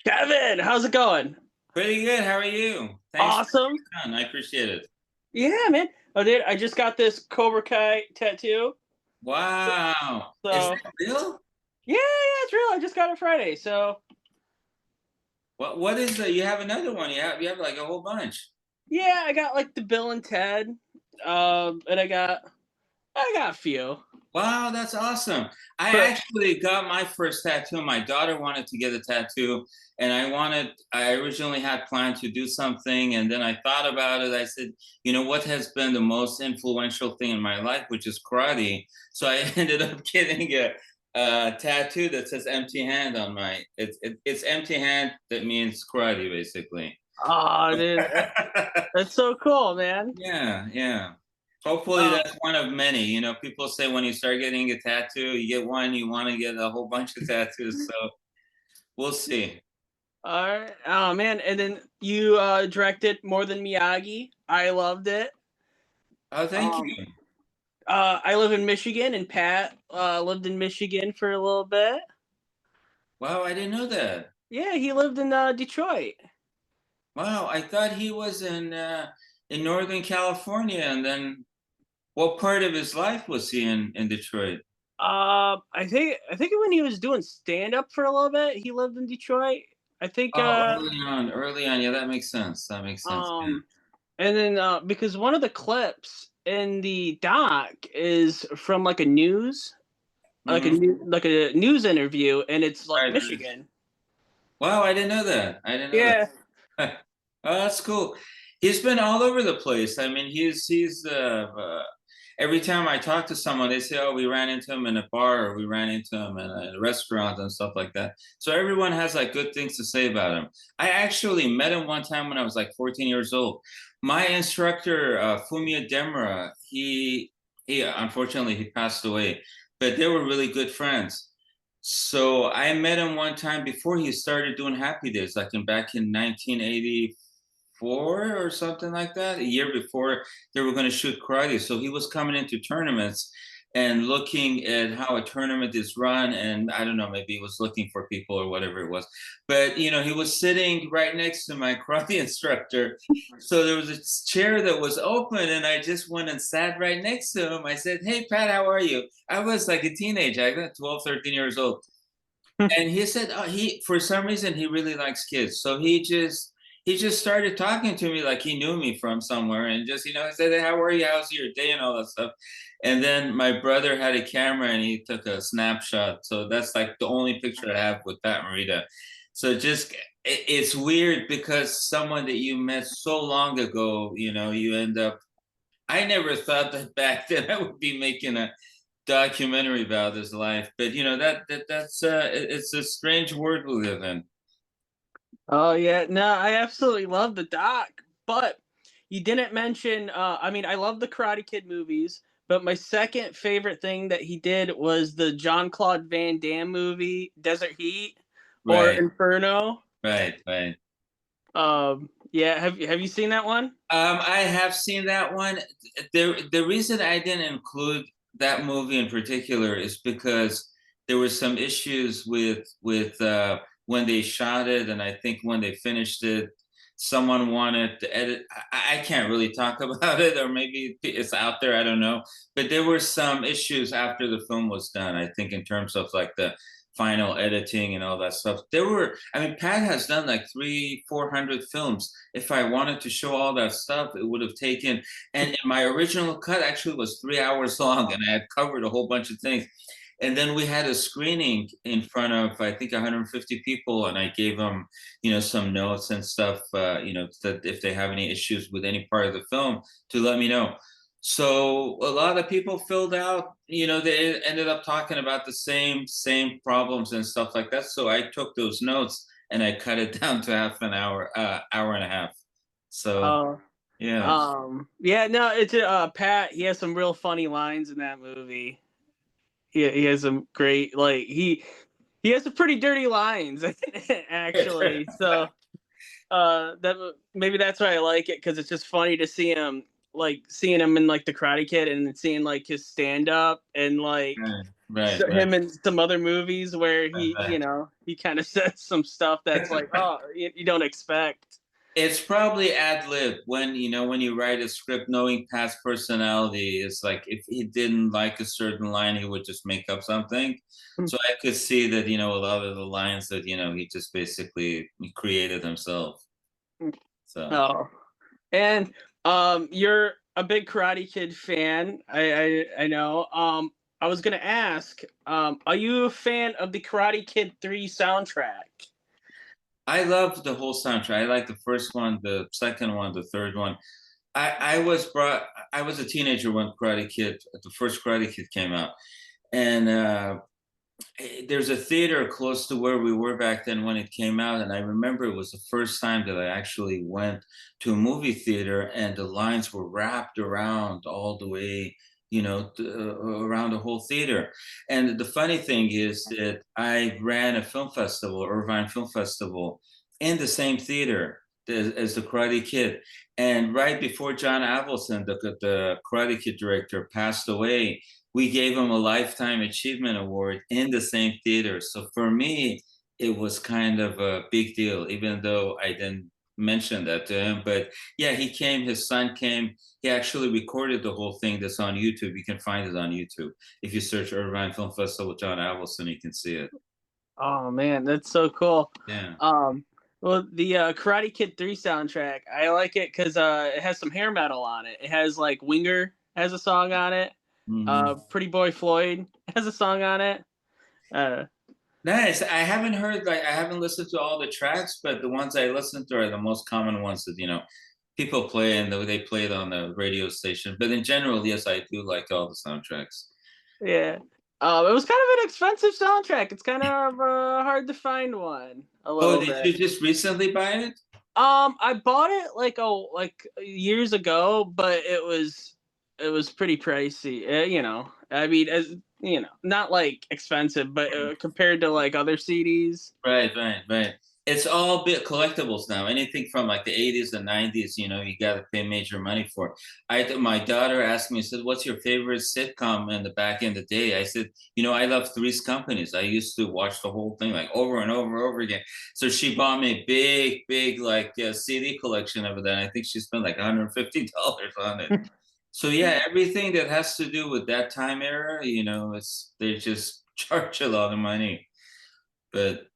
Kevin, how's it going? Pretty good. How are you? Thanks for Awesome. coming on. I appreciate it. Yeah, man. Oh, dude, I just got this Cobra Kai tattoo. Wow. Is So, that real? yeah, it's real. I just got it Friday. So, What is the you have another one. You have like a whole bunch. yeah, I got like the Bill and Ted. And I got a few. Wow, that's awesome. I But actually got my first tattoo. My daughter wanted to get a tattoo, and I originally had planned to do something, and then I thought about it. I said, what has been the most influential thing in my life, which is karate. So I ended up getting a tattoo that says empty hand on it's empty hand that means karate basically. oh, dude, that's so cool, man. Yeah, yeah. Hopefully Um, that's one of many. People say when you start getting a tattoo, you get one, you want to get a whole bunch of tattoos. So we'll see. all right. Oh man, and then you directed More Than Miyagi. I loved it. Oh, thank Um, you. I live in Michigan, and Pat lived in Michigan for a little bit. Wow, I didn't know that. Yeah, he lived in Detroit. Wow, I thought he was in Northern California, and then what part of his life was he in Detroit? I think when he was doing stand up for a little bit, he lived in Detroit. I think Oh, early on. Yeah, that makes sense. That makes sense. Yeah. um and then because one of the clips in the doc is from Hmm. like a news interview, and it's like Right. Michigan. Wow, I didn't know that. I didn't know that. Yeah. Oh, that's cool. He's been all over the place. I mean, he's every time I talk to someone, they say, "Oh, we ran into him in a bar, or we ran into him in a restaurant and stuff like that." So everyone has like good things to say about him. I actually met him one time when I was like 14 years old. My instructor, Fumia Demura, he unfortunately he passed away, but they were really good friends. So I met him one time before he started doing Happy Days, like back in 1984 or something like that, a year before they were going to shoot karate. So he was coming into tournaments and looking at how a tournament is run. And I don't know, maybe he was looking for people or whatever it was. But, he was sitting right next to my karate instructor. So there was a chair that was open, and I just went and sat right next to him. I said, "Hey, Pat, how are you?" I was like a teenager. I was 12, 13 years old. And he said, for some reason, he really likes kids. So he just started talking to me like he knew me from somewhere, and just, he said, "Hey, how are you? How's your day?" and all that stuff. And then my brother had a camera and he took a snapshot. So that's like the only picture I have with Pat Morita. So just, it's weird because someone that you met so long ago, you end up, I never thought that back then I would be making a documentary about his life. But it's a strange world we live in. Oh yeah, no, I absolutely love the doc, but you didn't mention. I mean, I love the Karate Kid movies, but my second favorite thing that he did was the Jean Claude Van Damme movie, Desert Heat or Right, Inferno. right, right. Yeah, have you seen that one? I have seen that one. The reason I didn't include that movie in particular is because there were some issues with when they shot it, and I think when they finished it, someone wanted to edit. I can't really talk about it, or maybe it's out there. I don't know. But there were some issues after the film was done. I think in terms of like the final editing and all that stuff. I mean, Pat has done like 400 films. If I wanted to show all that stuff, it would have taken, and my original cut actually was 3 hours long, and I had covered a whole bunch of things. And then we had a screening in front of, I think, 150 people, and I gave them, some notes and stuff, that if they have any issues with any part of the film, to let me know. So a lot of people filled out, they ended up talking about the same problems and stuff like that. So I took those notes and I cut it down to half an hour, hour and a half. So Uh, yeah. yeah, no, it's Pat. He has some real funny lines in that movie. He has some great he has some pretty dirty lines actually. So that maybe that's why I like it, because it's just funny to see him, like seeing him in like the Karate Kid and seeing like his stand up and like Right. Right, right, him in some other movies where right, he, right. he kind of says some stuff that's like, oh, you don't expect. It's probably ad lib when when you write a script, knowing Pat's personality. It's like if he didn't like a certain line, he would just make up something. So I could see that a lot of the lines that he just basically created himself. So Oh, and you're a big Karate Kid fan. I know. I was gonna ask, are you a fan of the Karate Kid 3 soundtrack? I love the whole soundtrack. I like the first one, the second one, the third one. I was brought. I was a teenager when the first Karate Kid came out, and there's a theater close to where we were back then when it came out, and I remember it was the first time that I actually went to a movie theater, and the lines were wrapped around all the way, around the whole theater. And the funny thing is that I ran a film festival, Irvine Film Festival, in the same theater as the Karate Kid. And right before John Avildsen, the Karate Kid director, passed away, we gave him a Lifetime Achievement Award in the same theater. So for me, it was kind of a big deal, even though I didn't mention that to him. But yeah, he came, his son came. He actually recorded the whole thing that's on YouTube. You can find it on YouTube. If you search Irvine Film Festival John Avildsen, you can see it. Oh man, that's so cool. Yeah. Um, well, the Karate Kid 3 soundtrack, I like it because it has some hair metal on it. It has like Winger has a song on it. Mhm. Pretty Boy Floyd has a song on it. Uh, Nice. I haven't listened to all the tracks, but the ones I listened to are the most common ones that, people play and they play it on the radio station. But in general, yes, I do like all the soundtracks. yeah. It was kind of an expensive soundtrack. It's kind of hard to find one a Oh, little did bit. you just recently buy it? I bought it like years ago, but it was pretty pricey. I mean, as not like expensive, but compared to like other CDs. Right, right, right. It's all bit collectibles now. Anything from like the 80s and 90s, you got to pay major money for. My daughter asked me, said, "What's your favorite sitcom in the back in the day?" I said, I love Three's Companies. I used to watch the whole thing like over and over and over again. So she bought me a big, big like CD collection of it, and I think she spent like $150 on it. So yeah, everything that has to do with that time era, they just charge a lot of money. But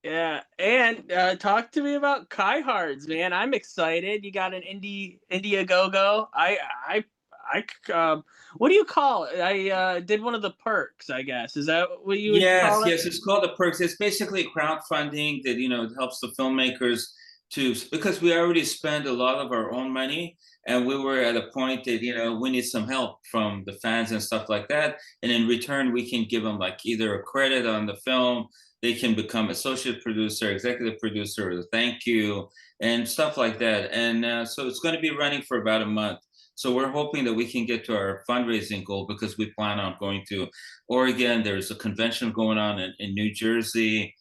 Yeah, and talk to me about Kai Hards, man. I'm excited. You got an Indiegogo. What do you call it? I did one of the perks, I guess. Is that what you would yes, call it? yes, it's called the perks. It's basically crowdfunding that it helps the filmmakers to, because we already spend a lot of our own money, and we were at a point that we need some help from the fans and stuff like that. And in return, we can give them like either a credit on the film, they can become associate producer, executive producer, or thank you, and stuff like that. And so it's going to be running for about a month. So we're hoping that we can get to our fundraising goal, because we plan on going to Oregon. There's a convention going on in New Jersey.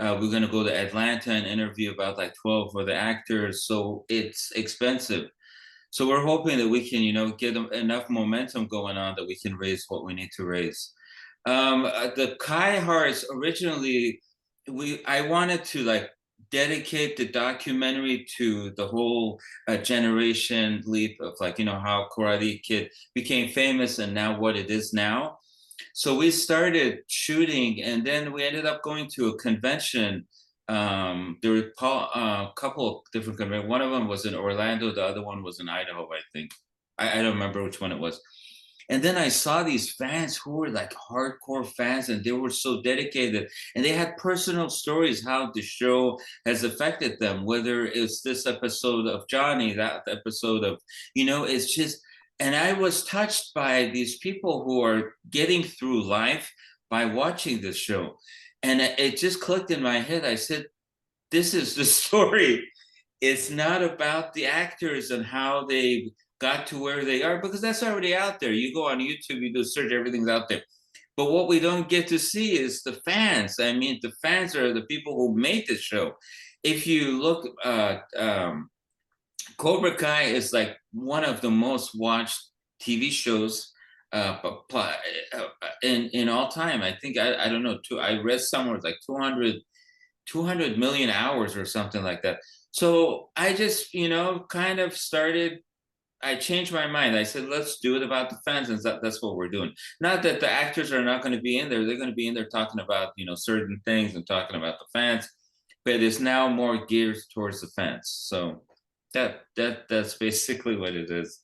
We're going to go to Atlanta and interview about like 12 of the actors. So it's expensive. So we're hoping that we can, get enough momentum going on that we can raise what we need to raise. The Kai Hearts originally, I wanted to like dedicate the documentary to the whole generation leap of like how Karate Kid became famous and now what it is now. So we started shooting, and then we ended up going to a convention. There were a couple of different conventions. One of them was in Orlando. The other one was in Idaho, I think. I don't remember which one it was. And then I saw these fans who were like hardcore fans, and they were so dedicated, and they had personal stories how the show has affected them, whether it's this episode of Johnny, that episode of, it's just, and I was touched by these people who are getting through life by watching this show. And it just clicked in my head. I said, this is the story. It's not about the actors and how they got to where they are, because that's already out there. You go on YouTube, you do search, everything's out there. But what we don't get to see is the fans. I mean, the fans are the people who made the show. If you look, Cobra Kai is like one of the most watched TV shows in all time. I think I don't know. I read somewhere like 200 million hours or something like that. So I just kind of started. I changed my mind. I said, let's do it about the fans, and that's what we're doing. Not that the actors are not going to be in there; they're going to be in there talking about certain things and talking about the fans, but it's now more geared towards the fans. So that's basically what it is.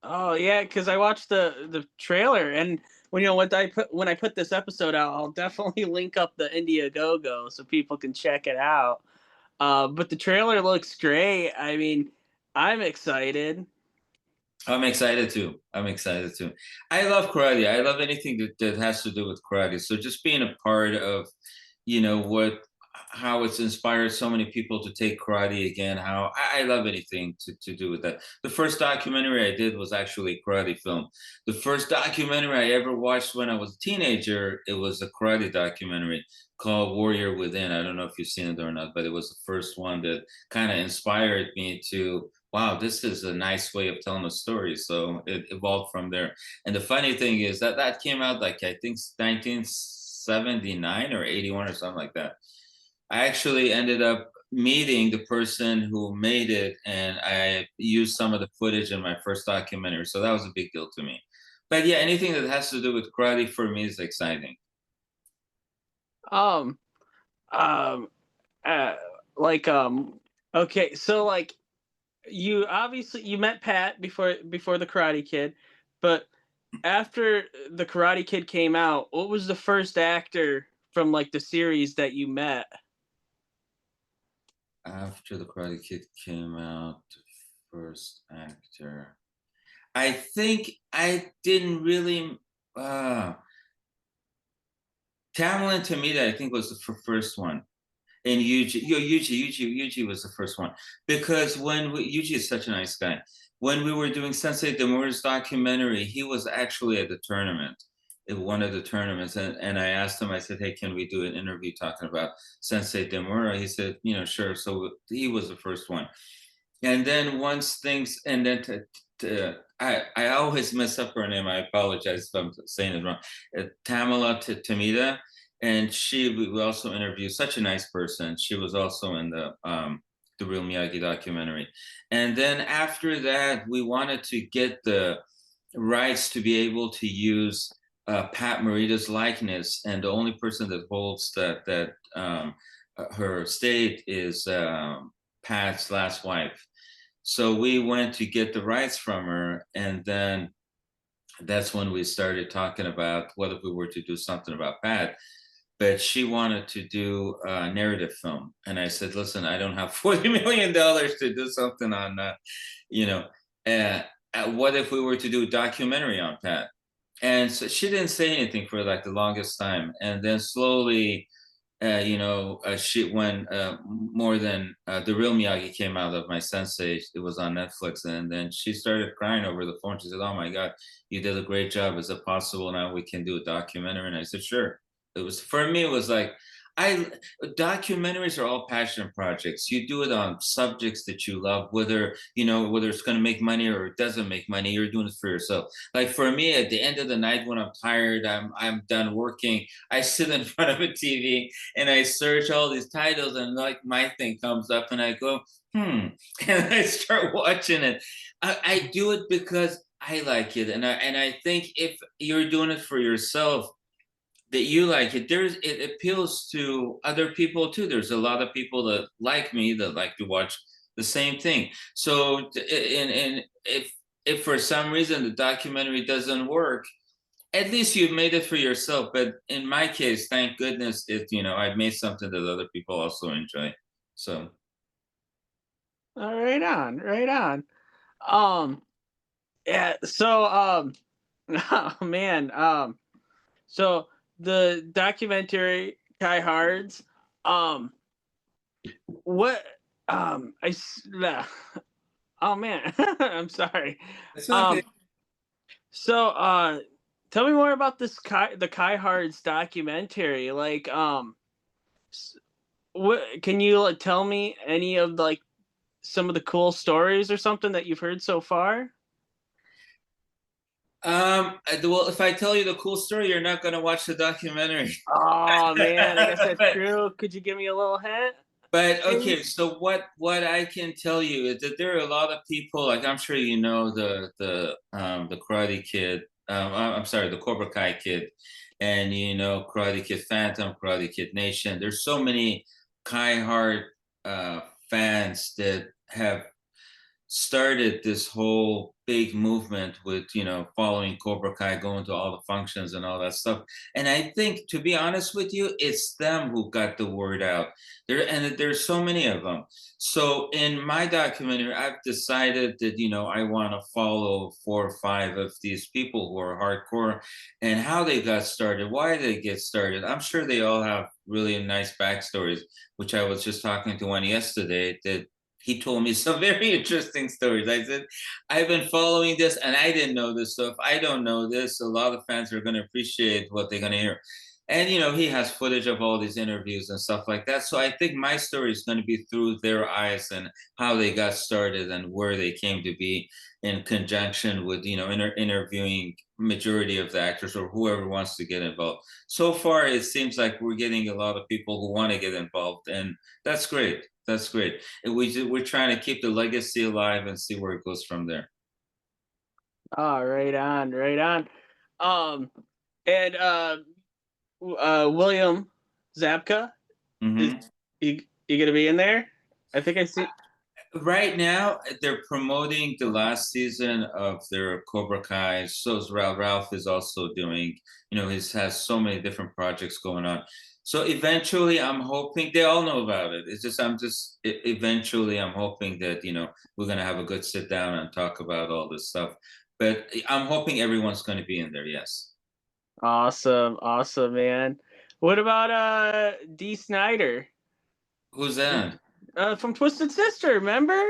Oh yeah, because I watched the trailer, and when I put this episode out, I'll definitely link up the Indiegogo so people can check it out. But the trailer looks great. I mean, I'm excited. I'm excited too. I'm excited too. I love karate. I love anything that has to do with karate. So just being a part of, what how it's inspired so many people to take karate again. How I love anything to do with that. The first documentary I did was actually a karate film. The first documentary I ever watched when I was a teenager, it was a karate documentary called Warrior Within. I don't know if you've seen it or not, but it was the first one that kind of inspired me to, wow, this is a nice way of telling a story. So it evolved from there. And the funny thing is that came out like I think 1979 or 81 or something like that. I actually ended up meeting the person who made it, and I used some of the footage in my first documentary. So that was a big deal to me. But yeah, anything that has to do with karate for me is exciting. Um, um, uh, like okay, so like you met Pat before the Karate Kid, but after the Karate Kid came out, what was the first actor from like the series that you met? After the Karate Kid came out, the first actor. I think I didn't really. Tamlin and Tamita, I think, was the first one. And Yuji was the first one. Because Yuji is such a nice guy. When we were doing Sensei Demura's documentary, he was actually at the tournament, at one of the tournaments. And I asked him, I said, hey, can we do an interview talking about Sensei Demura? He said, sure. So he was the first one. And then once things, and then I always mess up her name. I apologize if I'm saying it wrong. Tamala Tamita, and we also interviewed such a nice person. She was also in the Real Miyagi documentary. And then after that, we wanted to get the rights to be able to use Pat Morita's likeness, and the only person that holds her estate is Pat's last wife. So we went to get the rights from her, and then that's when we started talking about what if we were to do something about Pat. But she wanted to do a narrative film, and I said, "Listen, I don't have $40 million to do something on that. You know, uh, what if we were to do a documentary on Pat?" And so she didn't say anything for like the longest time, and then slowly she when more than the real Miyagi came out of my sensei, it was on Netflix, and then she started crying over the phone. She said, "Oh my God, you did a great job. Is it possible now we can do a documentary?" And I said, "Sure." It was, for me, it was like, I documentaries are all passion projects. You do it on subjects that you love, whether it's going to make money or it doesn't make money. You're doing it for yourself. Like for me, at the end of the night when I'm tired, I'm done working. I sit in front of a TV and I search all these titles, and like my thing comes up, and I go, and I start watching it. I do it because I like it, and I think if you're doing it for yourself, that you like it, it appeals to other people too. There's a lot of people that like me that like to watch the same thing. So and if for some reason the documentary doesn't work, at least you've made it for yourself. But in my case, thank goodness I've made something that other people also enjoy. So Right on, right on. Um, yeah. So, oh man. So the documentary Kai Hards. Um, what? I. Oh man, I'm sorry. it's okay. Um, so tell me more about the Kai Hards documentary. Like, what can you like, tell me any of like some of the cool stories or something that you've heard so far? Well, if I tell you the cool story, you're not going to watch the documentary. Oh man, I guess that's but true. Could you give me a little hint? but Maybe? okay, so what I can tell you is that there are a lot of people. Like I'm sure you know the Karate Kid. I'm sorry, the Cobra Kai Kid, and you know Karate Kid Phantom, Karate Kid Nation. There's so many Kai Heart fans that have started this whole big movement with following Cobra Kai, going to all the functions and all that stuff. And I think, to be honest with you, it's them who got the word out there, and there's so many of them. So in my documentary, I've decided that I want to follow 4 or 5 of these people who are hardcore and how they got started, why they get started. I'm sure they all have really nice backstories, which I was just talking to one yesterday that he told me some very interesting stories. I said, I've been following this and I didn't know this. So if I don't know this, a lot of fans are going to appreciate what they're going to hear. And, he has footage of all these interviews and stuff like that. So I think my story is going to be through their eyes and how they got started and where they came to be in conjunction with, interviewing majority of the actors or whoever wants to get involved. So far, it seems like we're getting a lot of people who want to get involved. And that's great. That's great. And we're trying to keep the legacy alive and see where it goes from there. Oh, right on, right on. Um, and William Zabka, is Mm-hmm. you gonna be in there? I think I see. Right now, they're promoting the last season of their Cobra Kai. So is Ralph. Ralph is also doing, he has so many different projects going on. So eventually, I'm hoping they all know about it. It's just, eventually, I'm hoping that, we're going to have a good sit down and talk about all this stuff. But I'm hoping everyone's going to be in there. Yes. Awesome, awesome, man. What about D. Snyder? Who's that? From Twisted Sister, remember?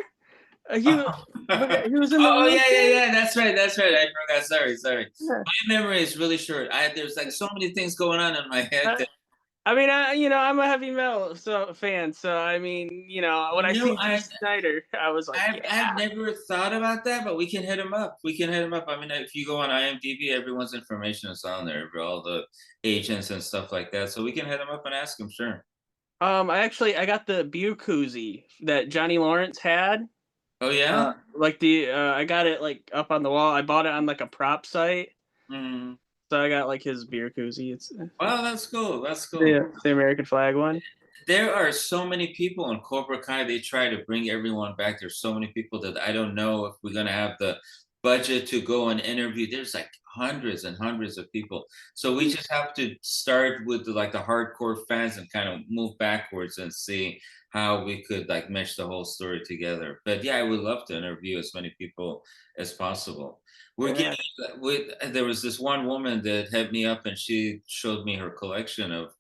He Oh, wa- he was in the oh yeah, yeah, wheelchair. yeah. That's right. That's right. I forgot. Sorry, sorry. Yeah. My memory is really short. There's like so many things going on in my head Uh, that I mean, I'm a heavy metal fan, so I mean, when I see D. I Snyder, I was like, I've yeah. never thought about that, but we can hit him up. We can hit him up. I mean, if you go on IMDb, everyone's information is on there, all the agents and stuff like that. So we can hit him up and ask him. Sure. I got the beer koozie that Johnny Lawrence had. Oh yeah. I got it like up on the wall. I bought it on like a prop site, Mm. so I got like his beer koozie. It's Well, that's cool. That's cool. the American flag one. There are so many people in Cobra Kai. They try to bring everyone back. There's so many people that I don't know if we're gonna have the budget to go and interview. There's like hundreds and hundreds of people. So we just have to start with the hardcore fans and kind of move backwards and see how we could like mesh the whole story together. But yeah, I would love to interview as many people as possible. We're Yeah. getting with there was this one woman that hit me up and she showed me her collection of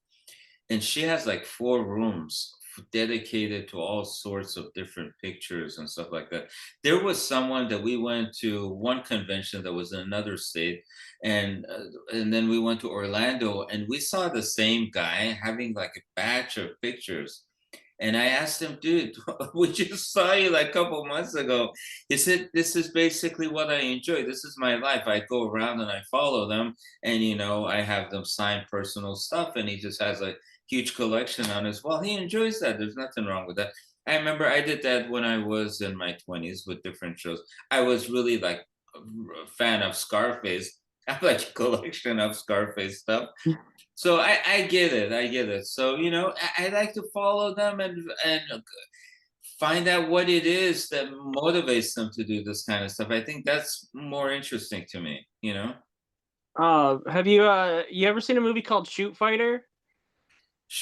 and she has like 4 rooms dedicated to all sorts of different pictures and stuff like that. There was someone that we went to one convention that was in another state, and then we went to Orlando and we saw the same guy having like a batch of pictures. And I asked him, dude, we just saw you like a couple months ago. He said, this is basically what I enjoy. This is my life. I go around and I follow them and, I have them sign personal stuff. And he just has a huge collection on his wall. He enjoys that. There's nothing wrong with that. I remember I did that when I was in my 20s with different shows. I was really like a fan of Scarface. I have like a collection of Scarface stuff. So I get it. I get it. So, I like to follow them and find out what it is that motivates them to do this kind of stuff. I think that's more interesting to me. Have you ever seen a movie called Shoot Fighter?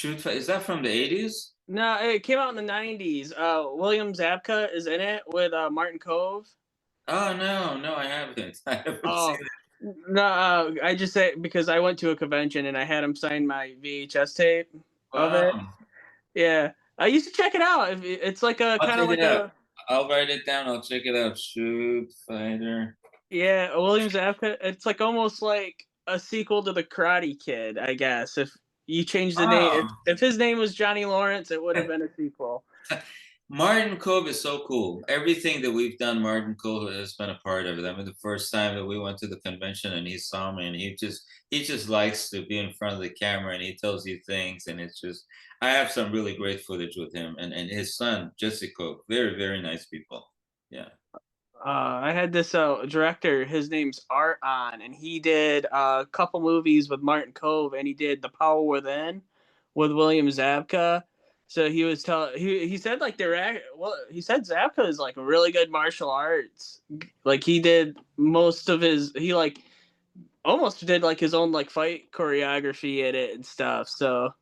Is that from the 80s? No, it came out in the '90s. William Zabka is in it with Martin Cove. Oh no, no, I haven't. I haven't seen Oh, no, I just say because I went to a convention and I had him sign my VHS tape of it. Wow. Yeah, I used to check it out. It's like a I'll kind of check it like out. a I'll write it down. I'll check it out. Shoot Fighter. yeah, William Zabka. It's like almost like a sequel to the Karate Kid, I guess. If you change the name, Oh. if his name was Johnny Lawrence, it would have been a sequel. Martin Cove is so cool. Everything that we've done, Martin Cove has been a part of it. I mean, the first time that we went to the convention and he saw me, and he just likes to be in front of the camera, and he tells you things, and it's just I have some really great footage with him and his son Jesse Cove. Very very nice people. Yeah. I had this director. His name's Art on, and he did a couple movies with Martin Cove, and he did The Power Within with William Zabka. So he was telling he said like well, he said Zabka is like really good martial arts. Like he did most of his he like almost did like his own like fight choreography in it and stuff. So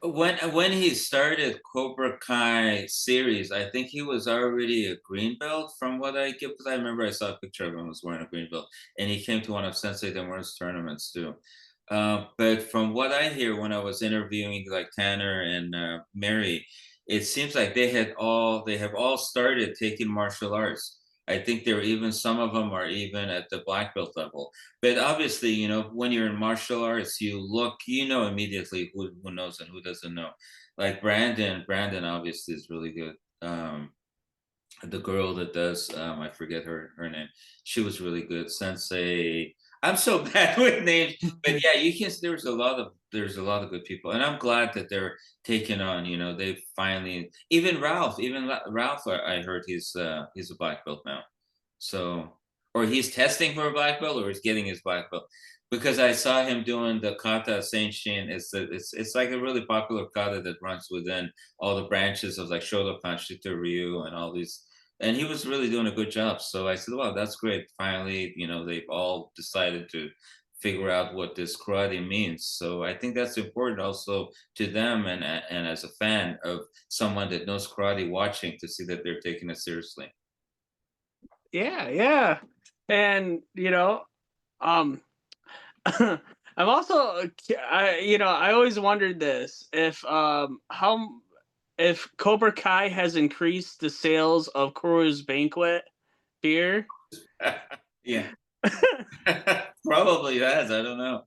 When he started Cobra Kai series, I think he was already a green belt from what I get, because I remember I saw a picture of him was wearing a green belt, and he came to one of Sensei Demura's tournaments too. But from what I hear when I was interviewing like Tanner and Mary, it seems like they have all started taking martial arts. I think there are even some of them are even at the black belt level. But obviously, when you're in martial arts, you know immediately who knows and who doesn't know. Like Brandon obviously is really good. The girl that does, I forget her name. She was really good. Sensei. I'm so bad with names, but yeah, you can. There's a lot of good people, and I'm glad that they're taking on. They finally even Ralph. I heard he's a black belt now. So, or he's testing for a black belt, or he's getting his black belt. Because I saw him doing the kata Saint Shin. It's like a really popular kata that runs within all the branches of like Shotokan, Shito Ryu, and all these. And he was really doing a good job. So I said, "Wow, that's great! Finally, they've all decided to figure out what this karate means." So I think that's important also to them, and as a fan of someone that knows karate, watching to see that they're taking it seriously. yeah, yeah, and um, I'm also I always wondered this if Cobra Kai has increased the sales of Coors Banquet beer. Yeah. Probably has. I don't know.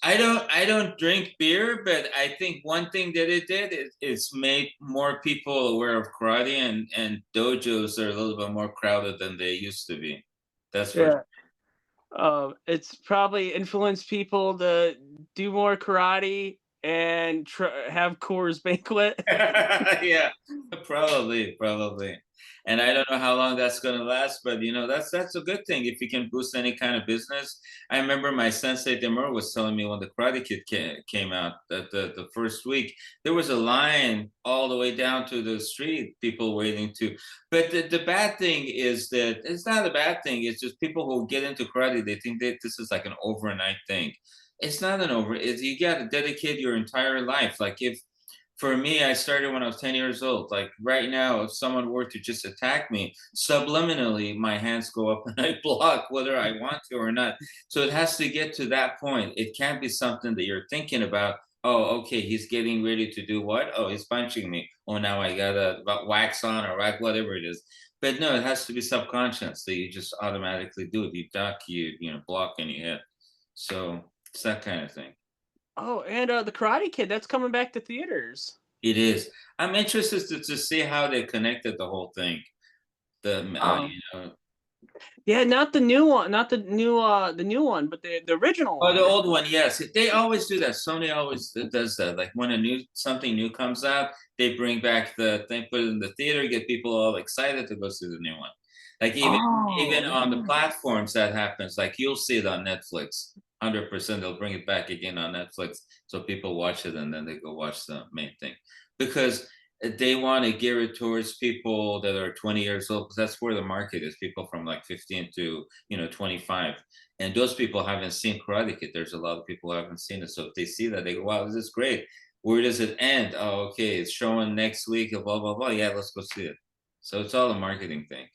I don't drink beer, but I think one thing that it did is made more people aware of karate, and dojos are a little bit more crowded than they used to be. That's for Yeah. It's probably influenced people to do more karate and have Coors Banquet. yeah, probably. And I don't know how long that's going to last, but that's a good thing if you can boost any kind of business. I remember my sensei Demur was telling me when the Karate Kid came out that the first week there was a line all the way down to the street, people waiting to. But the bad thing is that it's not a bad thing. It's just people who get into karate, they think that this is like an overnight thing. It's not an over. You got to dedicate your entire life. Like if for me, I started when I was 10 years old. Like right now, if someone were to just attack me, subliminally, my hands go up and I block whether I want to or not. So it has to get to that point. It can't be something that you're thinking about. Oh, okay, he's getting ready to do what? Oh, he's punching me. Oh, now I gotta wax on or wax, whatever it is. But no, it has to be subconscious that you just automatically do it. You duck, you block, and you hit. So it's that kind of thing. Oh, and the Karate Kid that's coming back to theaters. It is. I'm interested to see how they connected the whole thing. The Um, yeah, not the new one, not the new one, but the original the one. old one, yes. They always do that. Sony always does that. Like when something new comes out, they bring back the thing, put it in the theater, get people all excited to go see the new one. Like even Oh, on the platforms that happens. Like you'll see it on Netflix. 100%, they'll bring it back again on Netflix, so people watch it and then they go watch the main thing because they want to gear it towards people that are 20 years old because that's where the market is. People from like 15 to 25, and those people haven't seen Karate Kid. There's a lot of people who haven't seen it, so if they see that, they go, "Wow, this is great." Where does it end? Oh, okay, it's showing next week. Blah blah blah. Yeah, let's go see it. So it's all a marketing thing.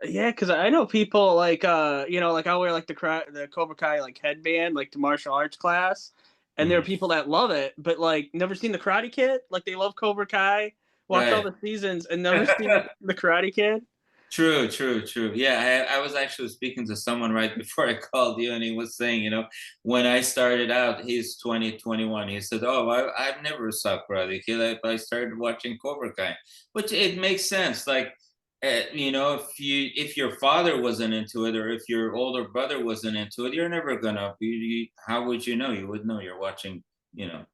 yeah, because I know people like like I'll wear like the Cobra Kai like headband like to martial arts class, and there are Mhm. people that love it, but like never seen the Karate Kid. Like they love Cobra Kai, watch all Right. the seasons, and never seen the Karate Kid. True, true, true. Yeah, I was actually speaking to someone right before I called you, and he was saying, when I started out, he's 20, 21. He said, "Oh, I've never saw Karate Kid. I started watching Cobra Kai," which it makes sense. Like, if your father wasn't into it, or if your older brother wasn't into it, you're never gonna be. How would you know? You would know you're watching. You know,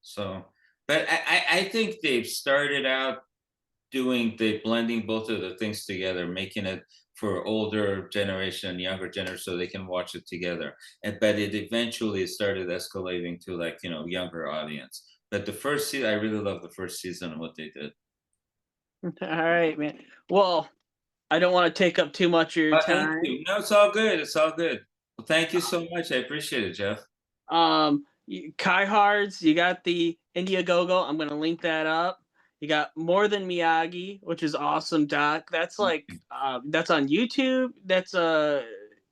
so. But I think they've started out blending both of the things together, making it for older generation and younger generation so they can watch it together. But it eventually started escalating to, like, younger audience. But the first season, I really love the first season and what they did. All right, man. Well, I don't want to take up too much of your Thank time. you. No, it's all good. It's all good. Well, thank you so much. I appreciate it, Jeff. Kai Hards, you got the Indiegogo. I'm gonna link that up. You got More Than Miyagi, which is awesome, doc. That's like that's on YouTube. That's you can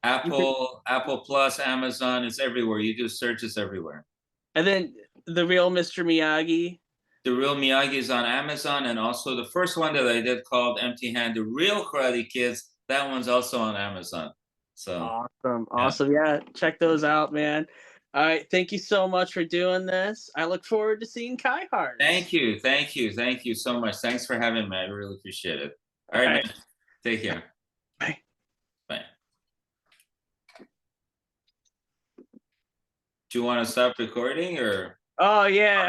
Apple Plus, Amazon, it's everywhere. You do searches everywhere. and then The Real Mr. Miyagi. The Real Miyagi is on Amazon, and also the first one that I did called Empty Hand, The Real Karate Kids, that one's also on Amazon. So, Awesome, yeah. awesome. Yeah, check those out, man. All right, thank you so much for doing this. I look forward to seeing Kai Thank Hards. you. Thank you. Thank you so much. Thanks for having me. I really appreciate it. All All right, right, man. Take care. bye. Bye. Do you want to stop recording or? Oh yeah.